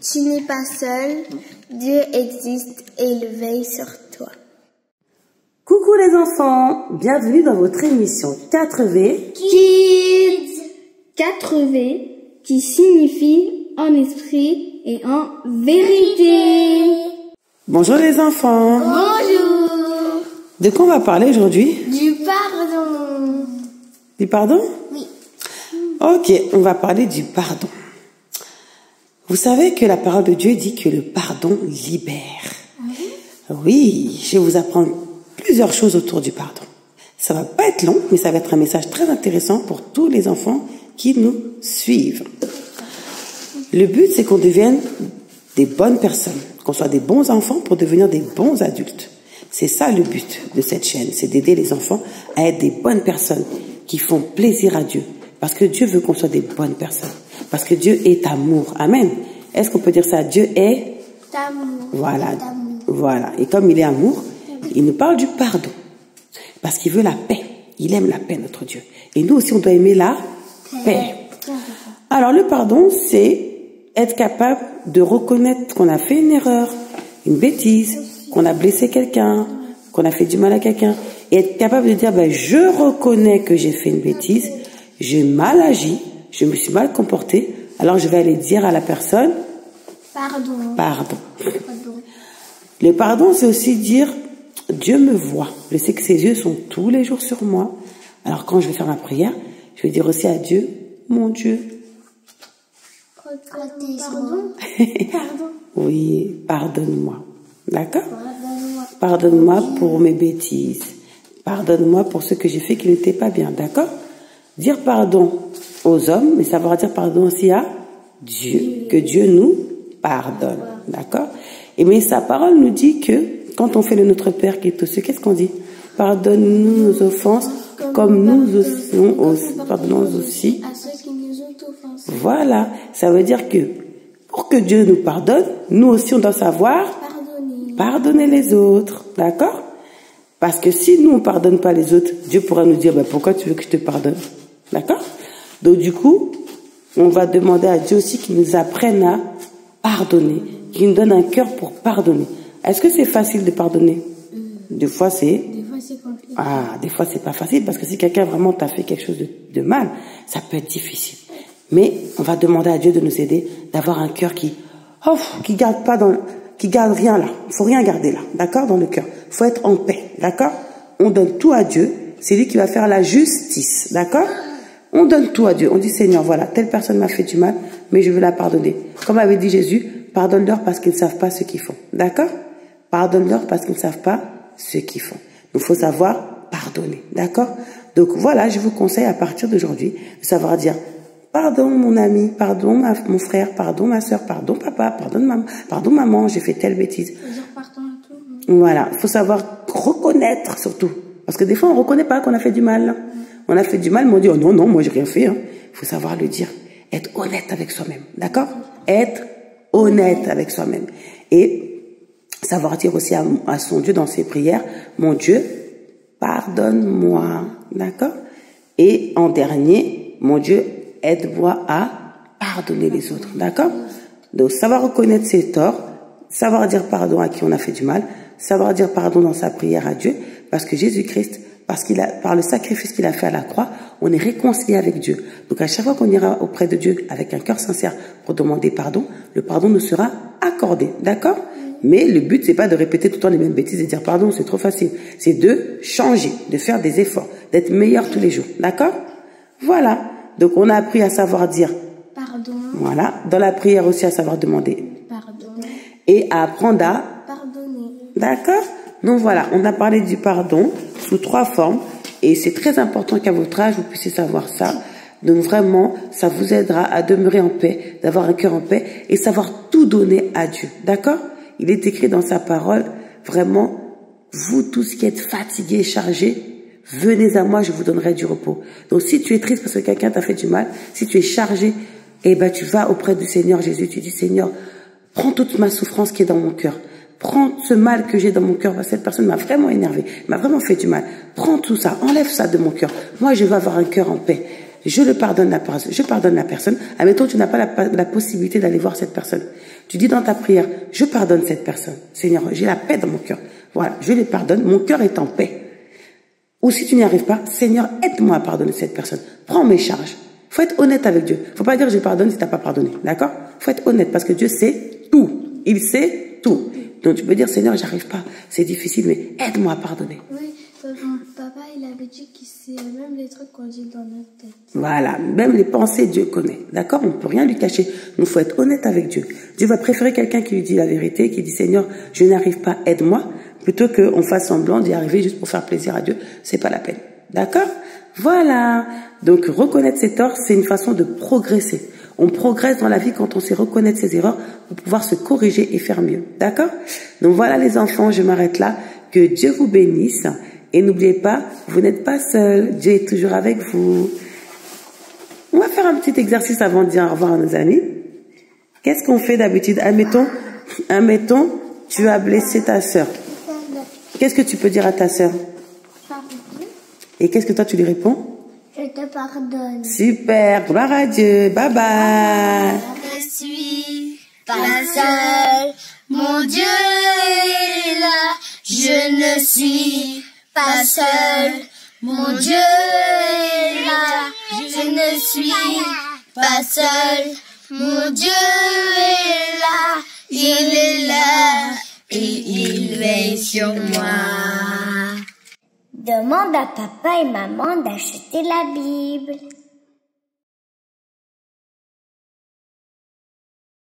Tu n'es pas seul, Dieu existe et il veille sur toi. Coucou les enfants, bienvenue dans votre émission 4V Kids. 4V qui signifie en esprit et en vérité. Bonjour les enfants. Bonjour. De quoi on va parler aujourd'hui? Du pardon. Du pardon? Oui. Ok, on va parler du pardon. Vous savez que la parole de Dieu dit que le pardon libère. Oui, je vais vous apprendre plusieurs choses autour du pardon. Ça va pas être long, mais ça va être un message très intéressant pour tous les enfants qui nous suivent. Le but, c'est qu'on devienne des bonnes personnes, qu'on soit des bons enfants pour devenir des bons adultes. C'est ça le but de cette chaîne, c'est d'aider les enfants à être des bonnes personnes qui font plaisir à Dieu. Parce que Dieu veut qu'on soit des bonnes personnes. Parce que Dieu est amour. Amen. Est-ce qu'on peut dire ça? Dieu est D'amour. Voilà. Voilà. Et comme il est amour, il nous parle du pardon. Parce qu'il veut la paix. Il aime la paix, notre Dieu. Et nous aussi, on doit aimer la paix. Alors, le pardon, c'est être capable de reconnaître qu'on a fait une erreur, une bêtise, qu'on a blessé quelqu'un, qu'on a fait du mal à quelqu'un. Et être capable de dire, je reconnais que j'ai fait une bêtise, j'ai mal agi, je me suis mal comporté, alors je vais aller dire à la personne, pardon. Le pardon, c'est aussi dire, Dieu me voit. Je sais que ses yeux sont tous les jours sur moi. Alors quand je vais faire ma prière, je vais dire aussi à Dieu, mon Dieu. Pardon. Oui, pardonne-moi. D'accord? Pardonne-moi pour mes bêtises. Pardonne-moi pour ce que j'ai fait qui n'était pas bien. D'accord? Dire pardon aux hommes, mais savoir dire pardon aussi à Dieu. Que Dieu nous pardonne. D'accord? Et mais sa parole nous dit que quand on fait le Notre Père qui est aux cieux, qu'est-ce qu'on dit? Pardonne-nous nos offenses comme nous aussi, pardonnons aussi À ceux qui nous ont offensés. Voilà, ça veut dire que pour que Dieu nous pardonne, nous aussi on doit savoir pardonner les autres, d'accord? Parce que si nous on pardonne pas les autres, Dieu pourra nous dire pourquoi tu veux que je te pardonne, d'accord? Donc du coup, on va demander à Dieu aussi qu'il nous apprenne à pardonner, qu'il nous donne un cœur pour pardonner. Est-ce que c'est facile de pardonner? Des fois c'est compliqué. Des fois c'est pas facile parce que si quelqu'un vraiment t'a fait quelque chose de mal, ça peut être difficile. Mais on va demander à Dieu de nous aider, d'avoir un cœur qui garde rien là. Il faut rien garder là, d'accord, dans le cœur. Il faut être en paix, d'accord? On donne tout à Dieu. C'est lui qui va faire la justice, d'accord? On donne tout à Dieu. On dit Seigneur, voilà, telle personne m'a fait du mal, mais je veux la pardonner. Comme avait dit Jésus, pardonne-leur parce qu'ils ne savent pas ce qu'ils font, d'accord? Pardonne-leur parce qu'ils ne savent pas ce qu'ils font. Il faut savoir pardonner, d'accord? Donc voilà, je vous conseille à partir d'aujourd'hui de savoir dire pardon mon ami, pardon mon frère, pardon ma soeur, pardon papa, pardon maman, j'ai fait telle bêtise. Voilà, il faut savoir reconnaître surtout. Parce que des fois on ne reconnaît pas qu'on a fait du mal. On a fait du mal, mais on dit oh non, moi j'ai rien fait. Il faut savoir le dire. Être honnête avec soi-même, d'accord? Être honnête avec soi-même. Et savoir dire aussi à son Dieu dans ses prières, mon Dieu, pardonne-moi, d'accord? Et en dernier, mon Dieu, aide-moi à pardonner les autres, d'accord? Donc, savoir reconnaître ses torts, savoir dire pardon à qui on a fait du mal, savoir dire pardon dans sa prière à Dieu, parce que Jésus-Christ, par le sacrifice qu'il a fait à la croix, on est réconcilié avec Dieu. Donc, à chaque fois qu'on ira auprès de Dieu avec un cœur sincère pour demander pardon, le pardon nous sera accordé, d'accord? Mais le but, c'est pas de répéter tout le temps les mêmes bêtises et dire pardon, c'est trop facile. C'est de changer, de faire des efforts, d'être meilleur tous les jours. D'accord? Voilà. Donc, on a appris à savoir dire pardon. Voilà. Dans la prière aussi, à savoir demander Pardon. Et à apprendre à pardonner. D'accord? Donc, voilà. On a parlé du pardon sous 3 formes. Et c'est très important qu'à votre âge, vous puissiez savoir ça. Donc, vraiment, ça vous aidera à demeurer en paix, d'avoir un cœur en paix et savoir tout donner à Dieu. D'accord? Il est écrit dans sa parole, vraiment, vous tous qui êtes fatigués et chargés, venez à moi, je vous donnerai du repos. Donc si tu es triste parce que quelqu'un t'a fait du mal, si tu es chargé, tu vas auprès du Seigneur Jésus, tu dis Seigneur, prends toute ma souffrance qui est dans mon cœur. Prends ce mal que j'ai dans mon cœur, parce que cette personne m'a vraiment énervé, m'a vraiment fait du mal. Prends tout ça, enlève ça de mon cœur. Moi, je veux avoir un cœur en paix. je pardonne la personne. Admettons, tu n'as pas la possibilité d'aller voir cette personne. Tu dis dans ta prière, je pardonne cette personne. Seigneur, j'ai la paix dans mon cœur. Voilà, je les pardonne, mon cœur est en paix. Ou si tu n'y arrives pas, Seigneur, aide-moi à pardonner cette personne. Prends mes charges. Faut être honnête avec Dieu. Faut pas dire je pardonne si t'as pas pardonné. D'accord? Faut être honnête parce que Dieu sait tout. Il sait tout. Donc tu peux dire, Seigneur, j'arrive pas. C'est difficile, mais aide-moi à pardonner. Oui, papa, il avait dit qu'il sait même les trucs qu'on dit dans notre tête. Voilà, même les pensées, Dieu connaît. D'accord? On ne peut rien lui cacher. Donc, il faut être honnête avec Dieu. Dieu va préférer quelqu'un qui lui dit la vérité, qui dit, Seigneur, je n'arrive pas, aide-moi, plutôt qu'on fasse semblant d'y arriver juste pour faire plaisir à Dieu. C'est pas la peine. D'accord? Voilà. Donc, reconnaître ses torts, c'est une façon de progresser. On progresse dans la vie quand on sait reconnaître ses erreurs pour pouvoir se corriger et faire mieux. D'accord? Donc, voilà les enfants, je m'arrête là. Que Dieu vous bénisse. Et n'oubliez pas, vous n'êtes pas seul. Dieu est toujours avec vous. On va faire un petit exercice avant de dire au revoir à nos amis. Qu'est-ce qu'on fait d'habitude? Admettons, tu as blessé ta sœur. Qu'est-ce que tu peux dire à ta sœur? Et qu'est-ce que toi tu lui réponds? Je te pardonne. Super, gloire à Dieu, bye bye. Je suis pas seule, mon Dieu est là. Je ne suis pas seule, mon Dieu est là. Je ne suis pas seule, mon Dieu est là. Il est là et il veille sur moi. Demande à papa et maman d'acheter la Bible.